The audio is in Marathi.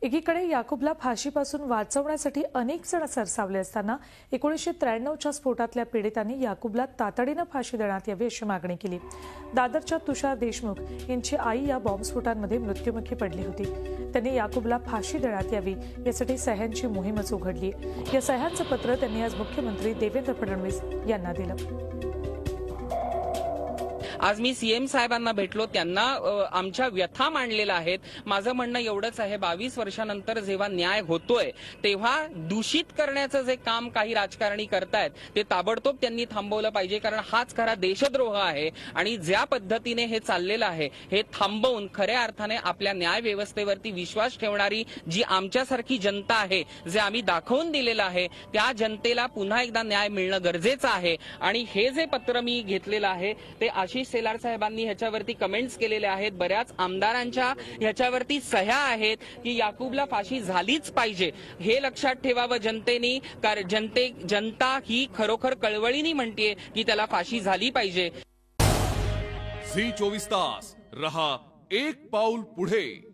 एकीकडे याकूबला फाशीपासून वाचवण्यासाठी अनेक जण सरसावले असताना 1993च्या स्फोटातल्या पीडितांनी याकूबला तातडीनं फाशी देण्यात यावी अशी मागणी केली। दादरच्या तुषार देशमुख यांची आई या बॉम्बस्फोटांमध्ये मृत्युमुखी पडली होती। त्यांनी याकूबला फाशी देण्यात यावी यासाठी सह्यांची मोहीमच उघडली। या सह्यांचं पत्र त्यांनी आज मुख्यमंत्री देवेंद्र फडणवीस यांना दिलं। आज मी सीएम साहेबांना भेटलो, त्यांना आमच्या व्यथा मांडलेल्या आहेत। माझं म्हणणं एवढंच आहे, 22 वर्षानंतर जेव्हा न्याय होतोय तेव्हा दूषित करण्याचं जे काम काही राजकारणी करतायत ते ताबडतोब त्यांनी थांबवलं पाहिजे, कारण हाच खरा देशद्रोह आहे। आणि ज्या पद्धतीने हे चाललेलं आहे हे थांबवून खऱ्या अर्थाने आपल्या न्याय व्यवस्थेवरती विश्वास ठेवणारी जी आमच्यासारखी जनता आहे, जे आम्ही दाखवून दिलेलं आहे, त्या जनतेला पुन्हा एकदा न्याय मिळणं गरजेचं आहे। आणि हे जे पत्र मी घेतलेलं आहे ते आशिष शेलार साहेबांनी ह्याच्यावरती कमेंट्स केलेले आहेत, बऱ्याच आमदारांच्या ह्याच्यावरती सह्या आहेत की याकूबला फाशी झालीच पाहिजे। हे लक्षात ठेवावं जनतेने, कारण जनता ही खरोखर कळवळीने म्हणते की त्याला फाशी झाली पाहिजे। झी 24 तास रहा एक पाऊल पुढे।